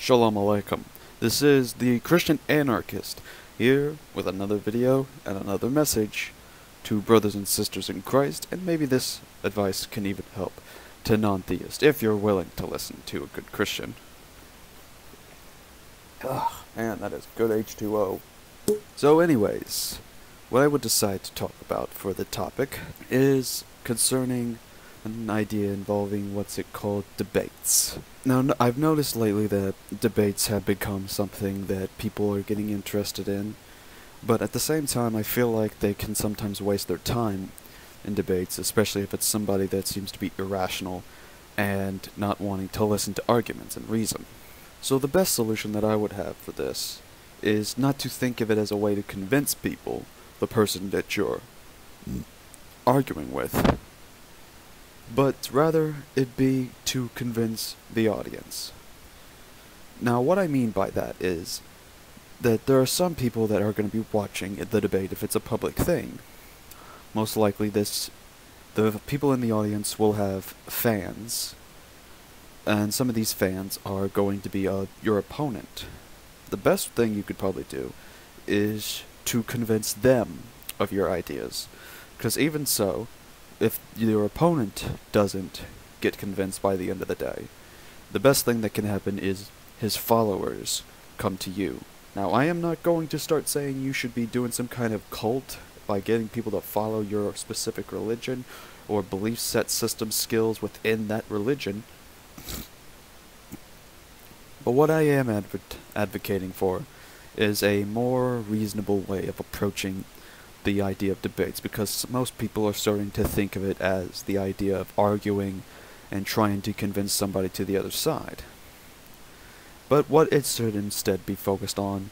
Shalom Aleichem. This is the Christian Anarchist, here with another video and another message to brothers and sisters in Christ, and maybe this advice can even help to non-theists, if you're willing to listen to a good Christian. Ugh, man, that is good H2O. So anyways, what I would decide to talk about for the topic is concerning an idea involving what's it called, debates. Now, I've noticed lately that debates have become something that people are getting interested in, but at the same time I feel like they can sometimes waste their time in debates, especially if it's somebody that seems to be irrational and not wanting to listen to arguments and reason. So the best solution that I would have for this is not to think of it as a way to convince people, the person that you're arguing with, but rather it be to convince the audience. Now, what I mean by that is that there are some people that are going to be watching the debate if it's a public thing. Most likely the people in the audience will have fans, and some of these fans are going to be your opponent. The best thing you could probably do is to convince them of your ideas, because even so, if your opponent doesn't get convinced by the end of the day, the best thing that can happen is his followers come to you. Now, I am not going to start saying you should be doing some kind of cult by getting people to follow your specific religion or belief set system skills within that religion. But what I am advocating for is a more reasonable way of approaching the idea of debates, because most people are starting to think of it as the idea of arguing and trying to convince somebody to the other side. But what it should instead be focused on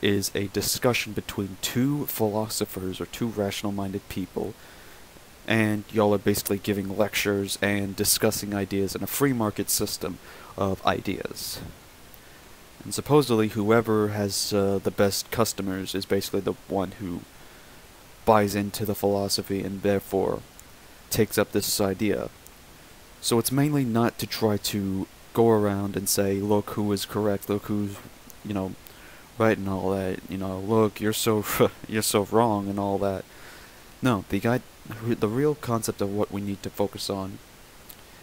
is a discussion between two philosophers or two rational-minded people, and y'all are basically giving lectures and discussing ideas in a free market system of ideas. And supposedly whoever has the best customers is basically the one who buys into the philosophy and therefore takes up this idea. So it's mainly not to try to go around and say, look who is correct, look who's, right and all that, look, you're so wrong and all that. No, the real concept of what we need to focus on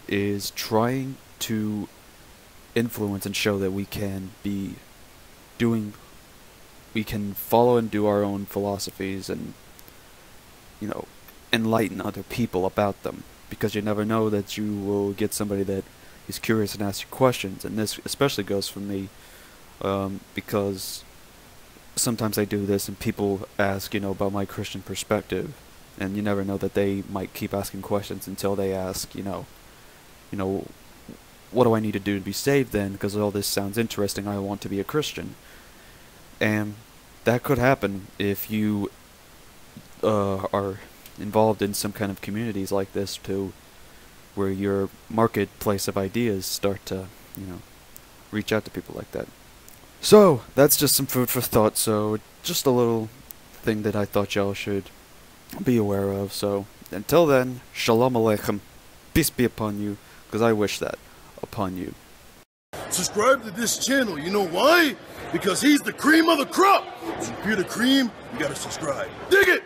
is trying to influence and show that we can follow and do our own philosophies and enlighten other people about them, because you never know that you will get somebody that is curious and asks you questions. And this especially goes for me, because sometimes I do this and people ask, about my Christian perspective, and you never know that they might keep asking questions until they ask, what do I need to do to be saved then, because all this sounds interesting, I want to be a Christian. And that could happen if you are involved in some kind of communities like this too, where your marketplace of ideas start to, reach out to people like that. So, that's just some food for thought, so just a little thing that I thought y'all should be aware of. So, until then, Shalom Aleichem, peace be upon you, because I wish that upon you. Subscribe to this channel, you know why? Because he's the cream of the crop! So if you're the cream, you gotta subscribe. Dig it!